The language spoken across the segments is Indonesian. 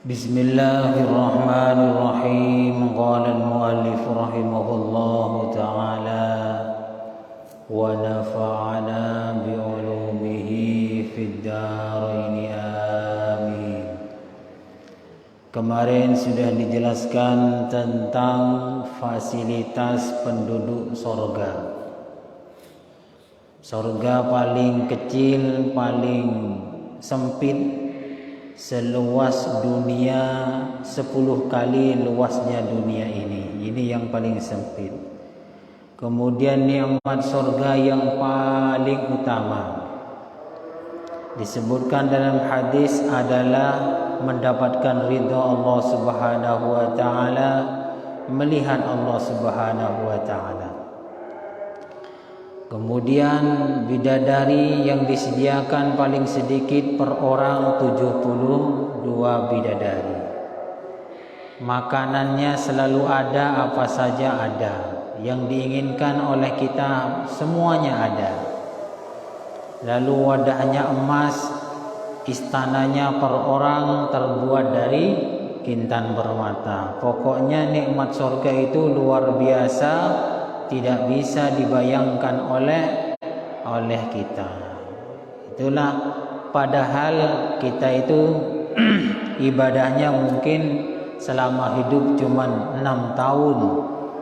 Bismillahirrahmanirrahim. Qala al-muallif rahimahullahu ta'ala wa nafa'ana bi 'ulumihi fid dharain amin. Kemarin sudah dijelaskan tentang fasilitas penduduk sorga. Sorga paling kecil, paling sempit, seluas dunia 10 kali luasnya dunia ini. Ini yang paling sempit. Kemudian nikmat surga yang paling utama disebutkan dalam hadis adalah mendapatkan ridha Allah Subhanahu wa taala, melihat Allah Subhanahu wa taala. Kemudian bidadari yang disediakan paling sedikit per orang 72 bidadari. Makanannya selalu ada, apa saja ada. Yang diinginkan oleh kita semuanya ada. Lalu wadahnya emas, istananya per orang terbuat dari kintan permata. Pokoknya nikmat surga itu luar biasa, tidak bisa dibayangkan oleh kita. Itulah padahal kita itu ibadahnya mungkin selama hidup cuma 6 tahun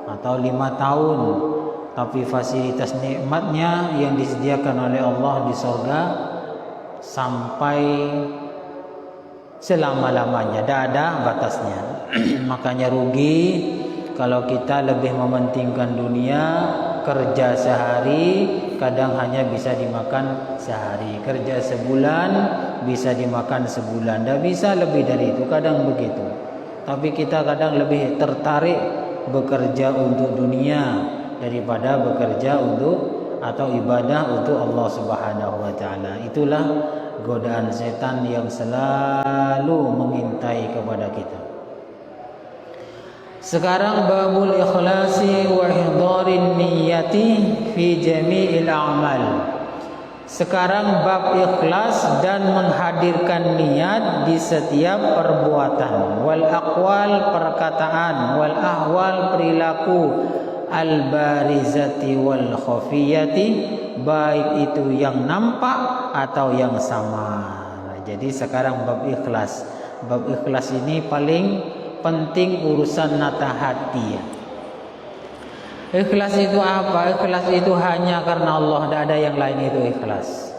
atau 5 tahun, tapi fasilitas nikmatnya yang disediakan oleh Allah di surga sampai selama-lamanya, tidak ada batasnya. Makanya rugi kalau kita lebih mementingkan dunia, kerja sehari kadang hanya bisa dimakan sehari, kerja sebulan bisa dimakan sebulan, tidak bisa lebih dari itu, kadang begitu. Tapi kita kadang lebih tertarik bekerja untuk dunia daripada bekerja untuk atau ibadah untuk Allah Subhanahu wa taala. Itulah godaan setan yang selalu mengintai kepada kita. Sekarang babul ikhlasi wa ihdarin niyyati fi jami'il a'mal. Sekarang bab ikhlas dan menghadirkan niat di setiap perbuatan, wal aqwal perkataan, wal ahwal perilaku, al barizati wal khafiyati, baik itu yang nampak atau yang samar. Jadi sekarang bab ikhlas. Bab ikhlas ini paling penting, urusan nata hati. Ikhlas itu apa? Ikhlas itu hanya karena Allah, tidak ada yang lain. Itu ikhlas.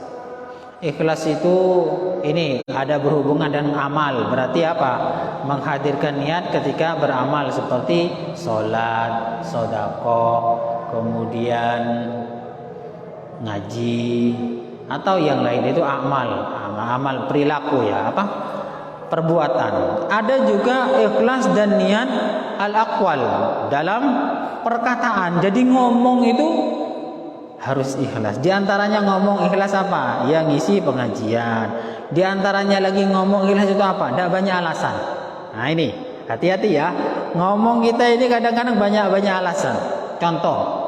Ikhlas itu ini ada berhubungan dengan amal. Berarti apa? Menghadirkan niat ketika beramal seperti sholat, sedekah, kemudian ngaji atau yang lain. Itu amal perilaku ya, apa? Perbuatan. Ada juga ikhlas dan niat al-aqwal dalam perkataan. Jadi ngomong itu harus ikhlas. Di antaranya ngomong ikhlas apa? Yang ngisi pengajian. Di antaranya lagi ngomong ikhlas itu apa? Tidak banyak alasan. Nah ini, hati-hati ya. Ngomong kita ini kadang-kadang banyak alasan. Contoh,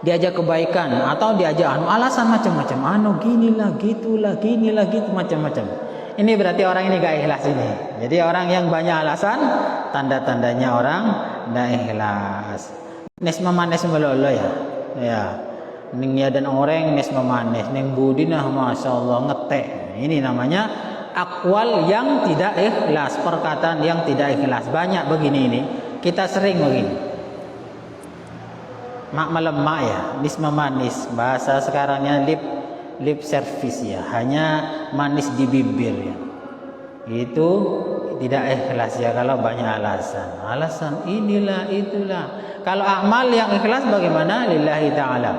diajak kebaikan atau diajak alasan macam-macam. Ginilah, gitulah, ginilah, gitu macam-macam. Ini berarti orang ini gak ikhlas ini. Jadi orang yang banyak alasan, tanda-tandanya orang gak ikhlas. Nes memanes melolo ya. Ya. Ning dan orang nes memanes, ning budi nah masyaallah ngetek. Ini namanya akwal yang tidak ikhlas, perkataan yang tidak ikhlas. Banyak begini ini. Kita sering begini. Mak melemak ya, nis memanis. Bahasa sekarangnya lip service ya, hanya manis di bibir ya. Itu tidak ikhlas ya kalau banyak alasan inilah itulah. Kalau amal yang ikhlas bagaimana? Lillahi ta'ala.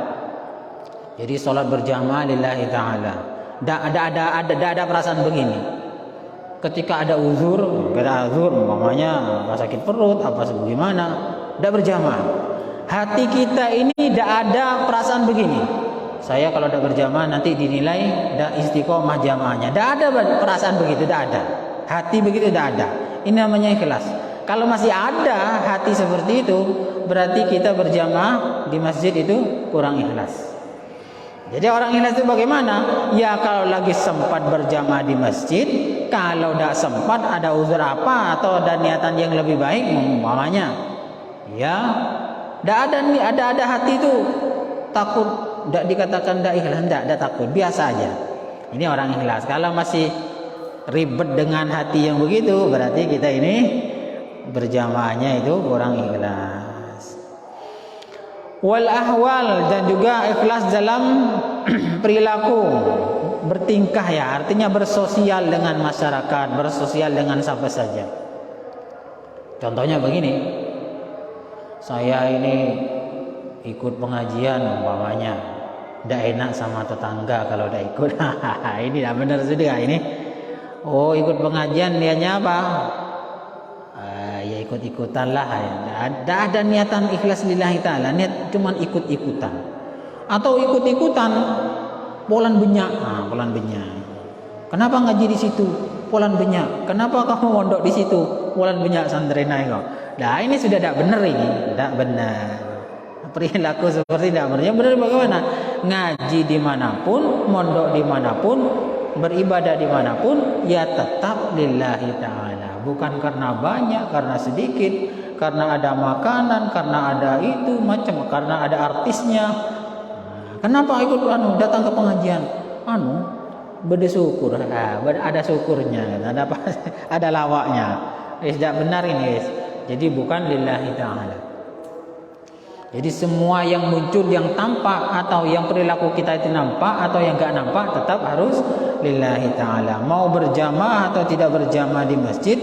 Jadi sholat berjamaah lillahi ta'ala. Tidak ada perasaan begini. Ketika ada uzur, umpamanya sakit perut apa sebagaimana, tidak berjamaah. Hati kita ini tidak ada perasaan begini. Saya kalau tidak berjamaah nanti dinilai tidak istiqomah jamaahnya. Tidak ada perasaan begitu, tidak ada. Hati begitu tidak ada. Ini namanya ikhlas. Kalau masih ada hati seperti itu, berarti kita berjamaah di masjid itu kurang ikhlas. Jadi orang ikhlas itu bagaimana? Ya kalau lagi sempat berjamaah di masjid, kalau tidak sempat ada uzur apa atau ada niatan yang lebih baik umpamanya, ya tidak ada hati itu takut, tidak dikatakan tidak ikhlas, tidak ada takut, biasa aja. Ini orang ikhlas. Kalau masih ribet dengan hati yang begitu, berarti kita ini berjamaahnya itu kurang ikhlas. Wal ahwal, dan juga ikhlas dalam perilaku, bertingkah ya, artinya bersosial dengan masyarakat, bersosial dengan siapa saja. Contohnya begini, saya ini ikut pengajian umpamanya, tidak enak sama tetangga kalau tidak ikut. Ini tidak benar sudah ini. Oh, ikut pengajian niatnya apa? Ya ikut-ikutan lah ya. Tidak ada niatan ikhlas lillahi ta'ala, niat cuman ikut-ikutan. Atau ikut-ikutan polan benyak. Polan benyak. Kenapa ngaji di situ? Polan benyak. Kenapa kamu mondok di situ? Polan benyak sandrena kau. Nah, ini sudah tidak benar ini, tidak benar. Perilaku seperti tidak benar. Yang benar bagaimana? Ngaji dimanapun, mondok dimanapun, beribadah dimanapun, ya tetap lillahi ta'ala. Bukan karena banyak, karena sedikit, karena ada makanan, karena ada itu macam, karena ada artisnya. Kenapa ikut datang ke pengajian? Bersyukur, ada syukurnya, ada apa? Ada lawaknya. Tidak benar ini, jadi bukan lillahi ta'ala. Jadi semua yang muncul, yang tampak atau yang perilaku kita itu nampak atau yang enggak nampak, tetap harus lillahi ta'ala. Mau berjamaah atau tidak berjamaah di masjid,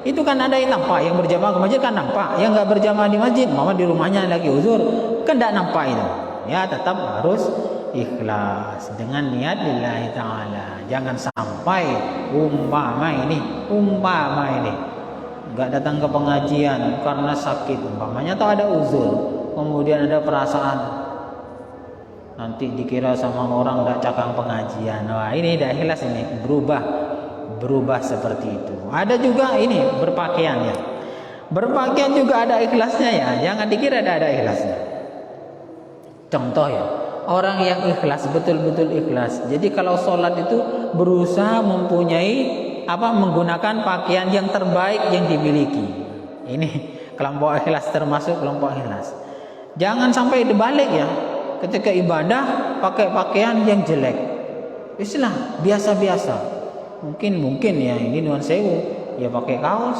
itu kan ada yang nampak. Yang berjamaah ke masjid kan nampak. Yang enggak berjamaah di masjid, mama di rumahnya lagi uzur, kan enggak nampak itu. Ya tetap harus ikhlas dengan niat lillahi ta'ala. Jangan sampai umpama ini enggak datang ke pengajian karena sakit umpamanya atau ada uzur, kemudian ada perasaan nanti dikira sama orang tidak cakang pengajian. Wah, ini tidak ikhlas, ini berubah seperti itu. Ada juga ini berpakaian ya. Berpakaian juga ada ikhlasnya ya. Jangan dikira ada ikhlasnya. Contoh ya, orang yang ikhlas, betul-betul ikhlas. Jadi kalau sholat itu berusaha menggunakan pakaian yang terbaik yang dimiliki. Ini kelompok ikhlas, termasuk kelompok ikhlas. Jangan sampai dibalik ya. Ketika ibadah pakai pakaian yang jelek, Islam biasa-biasa. Mungkin ya ini nuan sewu, ya pakai kaos,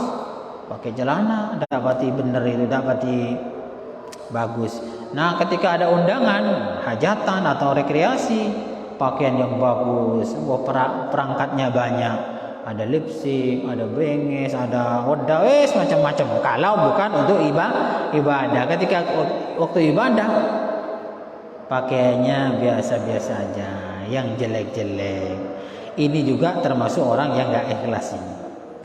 pakai celana, dapati bener itu, dapati bagus. Nah, ketika ada undangan, hajatan atau rekreasi, pakaian yang bagus, perangkatnya banyak, ada lipstick, ada bengis, ada wadah, macam-macam. Kalau bukan untuk ibadah, ketika waktu ibadah pakaiannya biasa-biasa aja, yang jelek-jelek. Ini juga termasuk orang yang gak ikhlas ini.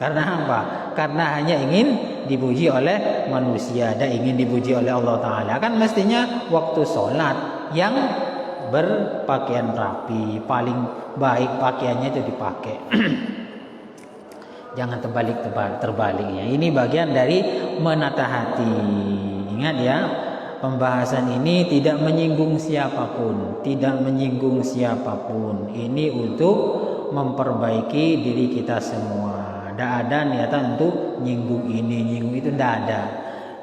Karena apa? Karena hanya ingin dipuji oleh manusia dan ingin dipuji oleh Allah Ta'ala. Kan mestinya waktu sholat yang berpakaian rapi, paling baik pakaiannya itu dipakai. Jangan terbaliknya. Ini bagian dari menata hati. Ingat ya, pembahasan ini tidak menyinggung siapapun, Ini untuk memperbaiki diri kita semua. Tidak ada niatan untuk nyinggung ini, nyinggung itu, tidak ada.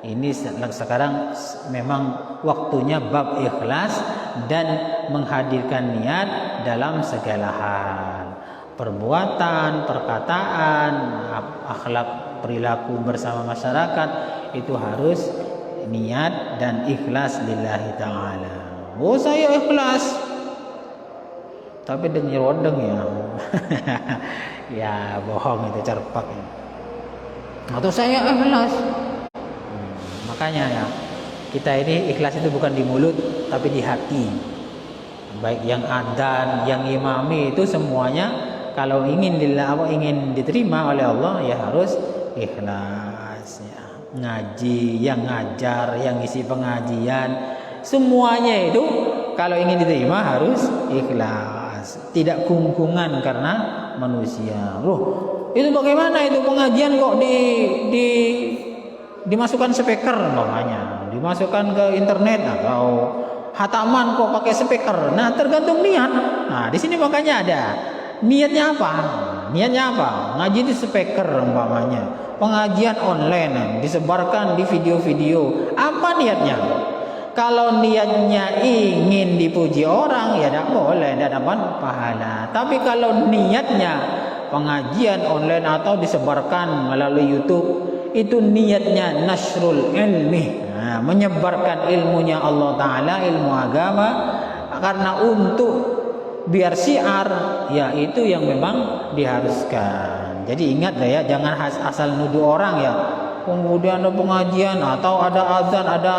Ini sekarang memang waktunya bab ikhlas dan menghadirkan niat dalam segala hal. Perbuatan, perkataan, akhlak, perilaku bersama masyarakat itu harus niat dan ikhlas lillahi ta'ala. Oh, saya ikhlas, tapi dengar rodeng ya. Ya bohong itu, cerpak ya. Atau saya ikhlas. Makanya ya, kita ini ikhlas itu bukan di mulut tapi di hati. Baik yang adzan, yang imami, itu semuanya kalau ingin diterima oleh Allah ya harus ikhlas ya. Ngaji, yang ngajar, yang isi pengajian, semuanya itu kalau ingin diterima harus ikhlas, tidak kungkungan karena manusia. Loh, itu bagaimana itu pengajian kok dimasukkan speaker namanya, dimasukkan ke internet atau hataman kok pakai speaker. Nah, tergantung niat. Nah, di sini makanya ada niatnya apa? Niatnya apa? Ngaji di speaker umpamanya, pengajian online disebarkan di video-video. Apa niatnya? Kalau niatnya ingin dipuji orang, ya tidak boleh, tidak dapat pahala. Tapi kalau niatnya pengajian online atau disebarkan melalui YouTube, itu niatnya nasrul ilmi, menyebarkan ilmunya Allah Ta'ala, ilmu agama, karena untuk biar syiar, ya itu yang memang diharuskan. Jadi ingat ya, jangan asal nuduh orang ya, kemudian ada pengajian atau ada azan, ada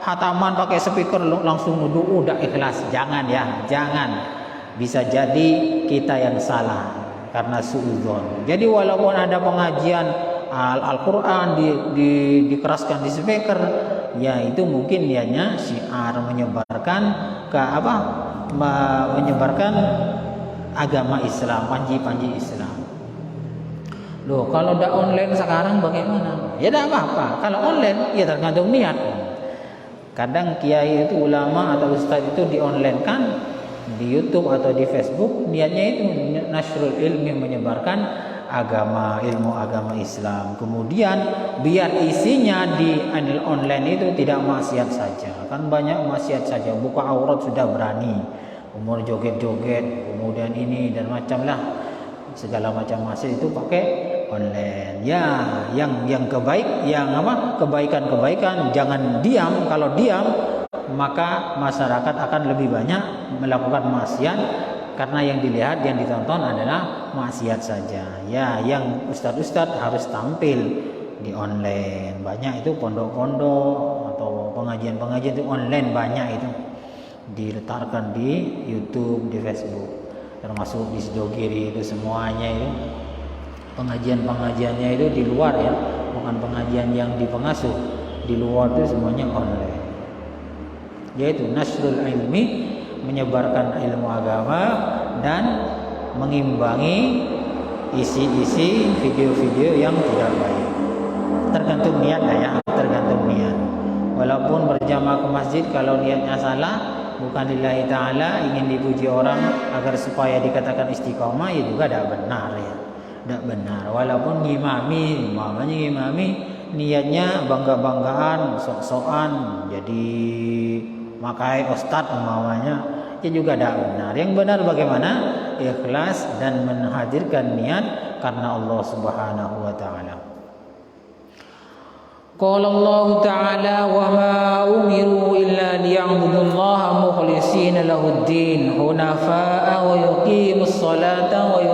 hataman pakai speaker langsung nuduh udah ikhlas. Jangan ya, jangan. Bisa jadi kita yang salah karena suudzon. Jadi walaupun ada pengajian Al-Quran dikeraskan di speaker, ya itu mungkin niatnya syiar, menyebarkan menyebarkan agama Islam, panji-panji Islam. Loh, kalau udah online sekarang bagaimana? Ya tidak apa-apa. Kalau online, ya tergantung niat. Kadang kiai itu, ulama atau ustaz itu di online kan di YouTube atau di Facebook, niatnya itu nasrul ilmi, menyebarkan agama, ilmu agama Islam. Kemudian biar isinya di online itu tidak maksiat saja. Kan banyak maksiat saja, buka aurat sudah berani, umur joget-joget, kemudian ini dan macam lah, segala macam maksiat itu pakai online. Ya, yang kebaikan-kebaikan jangan diam. Kalau diam maka masyarakat akan lebih banyak melakukan maksiat, karena yang dilihat, yang ditonton adalah maksiat saja. Ya, yang ustadz-ustadz harus tampil di online. Banyak itu pondok-pondok atau pengajian-pengajian itu online, banyak itu diletakkan di YouTube, di Facebook, termasuk di Sidogiri itu semuanya itu pengajian-pengajiannya itu di luar ya, bukan pengajian yang di pengasuh, di luar itu semuanya online. Yaitu nasrul ilmi, menyebarkan ilmu agama dan mengimbangi isi-isi video-video yang tidak baik. Tergantung niat ya, tergantung niat. Walaupun berjamaah ke masjid, kalau niatnya salah, bukan lillahi ta'ala, ingin dipuji orang agar supaya dikatakan istiqomah, ya juga tidak benar ya, tidak benar. Walaupun ngimami niatnya bangga-banggaan, sok-sokan, jadi makai ustadz umpamanya, itu juga tidak benar. Yang benar bagaimana? Ikhlas dan menghadirkan niat karena Allah Subhanahu wa taala. Qala Allah Ta'ala wa ma umiru illa liya'budullaha mukhlishina lahud-din hunafa'a wa yuqimus salata wa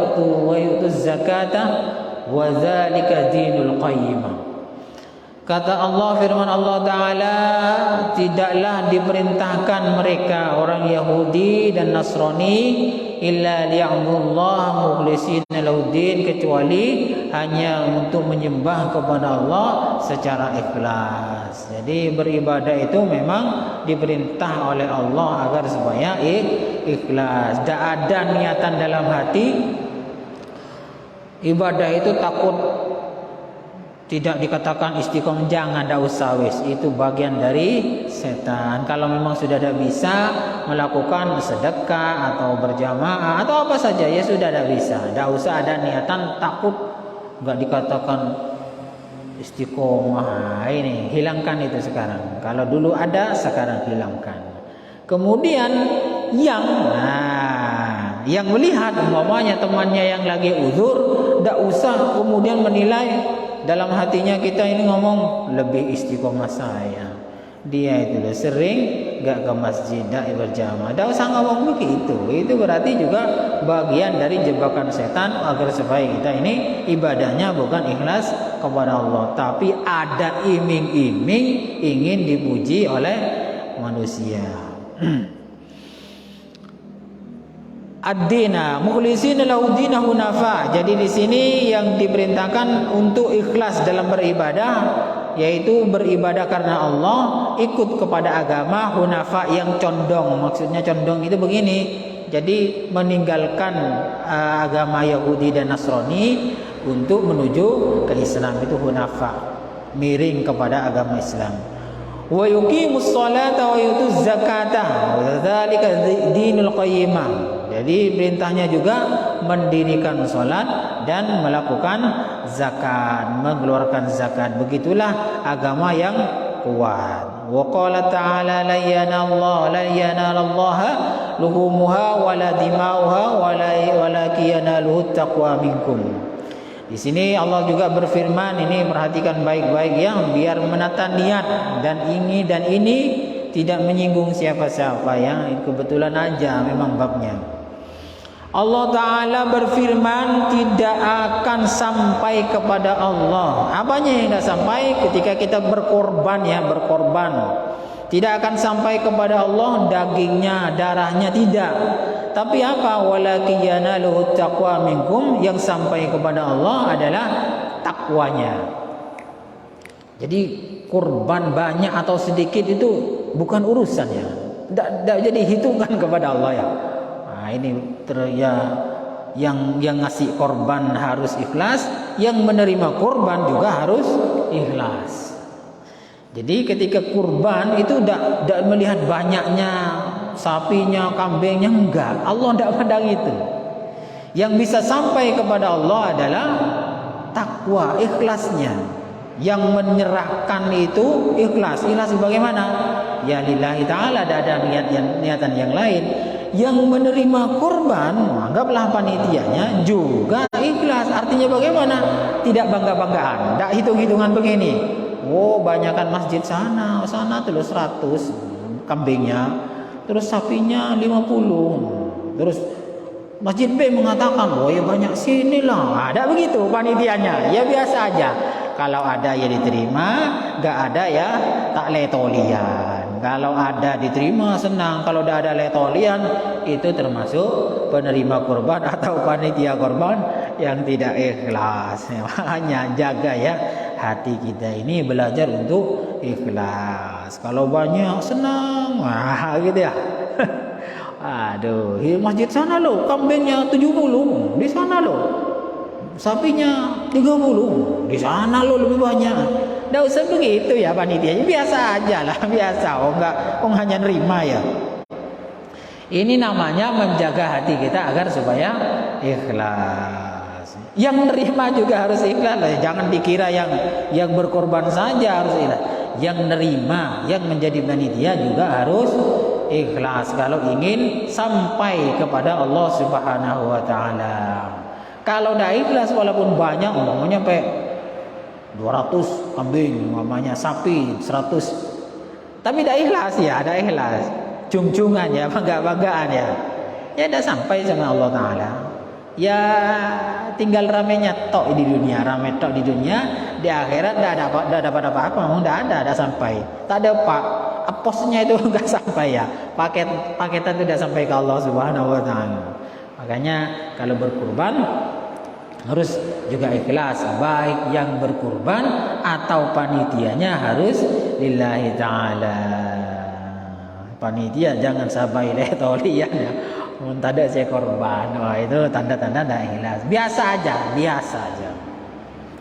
yu'tuz zakata wa dzalika dinul qayyimah. Kata Allah, firman Allah Ta'ala, tidaklah diperintahkan mereka orang Yahudi dan Nasrani illa liya'budullaha mukhlishina lahuddin, kecuali hanya untuk menyembah kepada Allah secara ikhlas. Jadi beribadah itu memang diperintah oleh Allah agar supaya ikhlas. Tidak ada niatan dalam hati ibadah itu takut tidak dikatakan istiqomah, jangan, tidak usah wis, itu bagian dari setan. Kalau memang sudah tidak bisa melakukan sedekah atau berjamaah atau apa saja, ya sudah tidak bisa, tidak usah ada niatan takut nggak dikatakan istiqomah. Ini hilangkan itu sekarang. Kalau dulu ada, sekarang hilangkan. Kemudian yang melihat umpamanya temannya yang lagi uzur, tidak usah kemudian menilai dalam hatinya kita ini ngomong lebih istiqomah saya. Dia itu sering gak ke masjid, gak berjamaah. Tidak usah ngomong begitu. Itu berarti juga bagian dari jebakan setan agar supaya kita ini ibadahnya bukan ikhlas kepada Allah, tapi ada iming-iming ingin dipuji oleh manusia. Ad-dina mukhlishina lahu-dina hunafa. Jadi di sini yang diperintahkan untuk ikhlas dalam beribadah, yaitu beribadah karena Allah, ikut kepada agama hunafa yang condong. Maksudnya condong itu begini. Jadi meninggalkan agama Yahudi dan Nasrani untuk menuju ke Islam, itu hunafa, miring kepada agama Islam. wa yuqimus salata wa yutuz zakata wa dzalika dinul qayyimah. Jadi perintahnya juga mendirikan salat dan melakukan zakat, mengeluarkan zakat. Begitulah agama yang kuat. Wa qala ta'ala la yanalallaha luhumuha wala dima'uha walakin yanaluhu taqwa minkum. Di sini Allah juga berfirman, ini perhatikan baik-baik ya, biar menata niat dan ini tidak menyinggung siapa-siapa ya. Kebetulan aja memang babnya. Allah Ta'ala berfirman tidak akan sampai kepada Allah. Apanya yang tidak sampai? Ketika kita berkorban ya, berkorban. Tidak akan sampai kepada Allah dagingnya, darahnya, tidak. Tapi apa? Walakin yanaluhu taqwa minkum, yang sampai kepada Allah adalah takwanya. Jadi kurban banyak atau sedikit itu bukan urusannya. Tidak jadi hitungan kepada Allah ya. Nah, ini yang ngasih korban harus ikhlas, yang menerima korban juga harus ikhlas. Jadi ketika kurban itu tidak melihat banyaknya sapinya, kambingnya, enggak. Allah tidak pandang itu. Yang bisa sampai kepada Allah adalah takwa, ikhlasnya. Yang menyerahkan itu ikhlas. Ikhlas bagaimana? Ya lillahi ta'ala, tidak ada niatan yang lain. Yang menerima korban, anggaplah panitianya juga ikhlas. Artinya bagaimana? Tidak bangga-banggaan, tidak hitung-hitungan begini. Oh, banyakkan masjid sana terus 100 kambingnya, terus sapinya 50. Terus masjid B mengatakan, oh ya banyak sinilah. Ada begitu panitianya. Ya biasa aja. Kalau ada ya diterima, nggak ada ya tak letolian. Kalau ada diterima senang, kalau tidak ada letolian itu termasuk penerima korban atau panitia korban yang tidak ikhlas. Makanya jaga ya hati kita ini, belajar untuk ikhlas. Kalau banyak senang, wah gitu ya. Aduh, masjid sana loh kambingnya 70, di sana loh sapinya 30, di sana loh lebih banyak. Nggak usah begitu ya panitianya, biasa aja lah, biasa. Hanya nerima ya. Ini namanya menjaga hati kita agar supaya ikhlas. Yang nerima juga harus ikhlas lah. Jangan dikira yang berkorban saja harus ikhlas. Yang nerima, yang menjadi panitia juga harus ikhlas kalau ingin sampai kepada Allah Subhanahu wa taala. Kalau tidak ikhlas walaupun banyak, umpamanya sampai 200 kambing, umpamanya sapi 100, tapi tidak ikhlas ya, tidak ikhlas, jung-jungan ya, bangga-banggaan ya, ya tidak sampai sama Allah Ta'ala. Ya tinggal ramenya tok di dunia, rame tok di dunia, di akhirat tidak dapat apa-apa, memang tidak sampai, tak ada pak, posnya itu nggak sampai ya, paketan itu tidak sampai ke Allah Subhanahu wa taala. Makanya kalau berkurban harus juga ikhlas, baik yang berkurban atau panitianya harus lillahi ta'ala. Panitia jangan sampai letolian ya, tak ada saya korban, wah itu tanda-tanda tidak ikhlas. Biasa aja.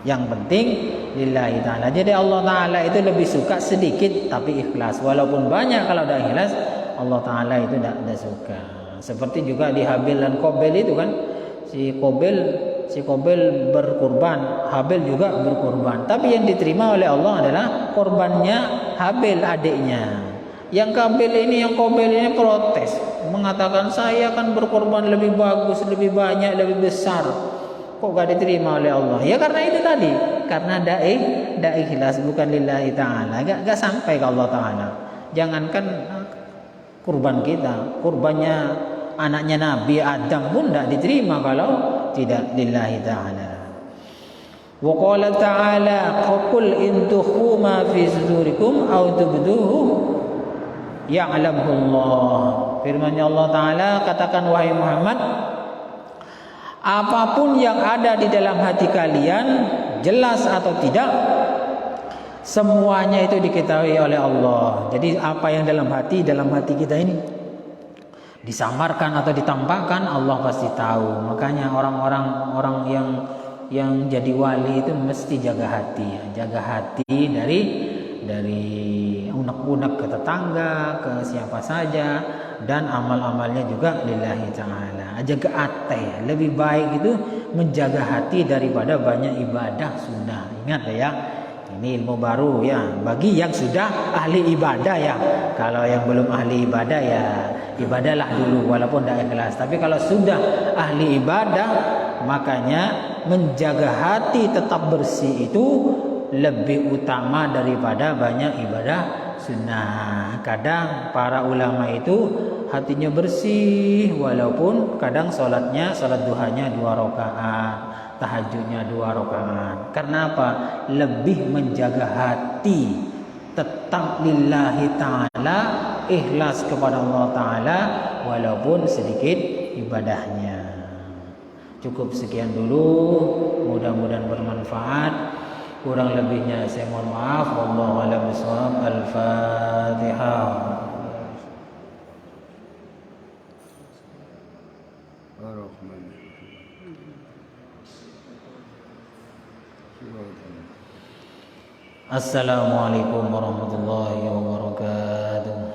Yang penting lillahi ta'ala. Jadi Allah Ta'ala itu lebih suka sedikit tapi ikhlas. Walaupun banyak, kalau tidak ikhlas Allah Ta'ala itu tidak suka. Seperti juga di Habil dan Qabil itu kan, si Qabil berkurban, Habil juga berkurban. Tapi yang diterima oleh Allah adalah korbannya Habil adiknya. Yang Qabil ini protes, mengatakan saya akan berkorban lebih bagus, lebih banyak, lebih besar. Kok gak diterima oleh Allah? Ya karena itu tadi, karena tidak ikhlas, bukan lillahi ta'ala, gak sampai ke Allah Ta'ala. Jangankan kurban kita, kurbannya anaknya Nabi Adam pun tidak diterima kalau tidak lillahi ta'ala. Wa qala ta'ala qul in tukhfu ma fi sudurikum aw tubduhu ya'lamuhu Allah. Firman-Nya Allah Ta'ala, katakan wahai Muhammad, apapun yang ada di dalam hati kalian, jelas atau tidak, semuanya itu diketahui oleh Allah. Jadi apa yang dalam hati kita ini disamarkan atau ditampakkan, Allah pasti tahu. Makanya orang yang jadi wali itu mesti jaga hati dari dari unek-unek ke tetangga, ke siapa saja, dan amal-amalnya juga lillahi ta'ala. Jaga hati, lebih baik itu menjaga hati daripada banyak ibadah sunnah. Ingat ya, ini ilmu baru ya bagi yang sudah ahli ibadah ya. Kalau yang belum ahli ibadah ya ibadahlah dulu walaupun tidak ikhlas. Tapi kalau sudah ahli ibadah, makanya menjaga hati tetap bersih itu lebih utama daripada banyak ibadah sunnah. Kadang para ulama itu hatinya bersih walaupun kadang sholat duhanya 2 rakaat, tahajudnya 2 rakaat. Karena apa? Lebih menjaga hati tetap lillahi ta'ala, ikhlas kepada Allah ta'ala walaupun sedikit ibadahnya. Cukup sekian dulu, mudah-mudahan bermanfaat. Kurang lebihnya saya mohon maaf. Wallahu a'lam bishawab. Al-Fatihah. Assalamualaikum warahmatullahi wabarakatuh.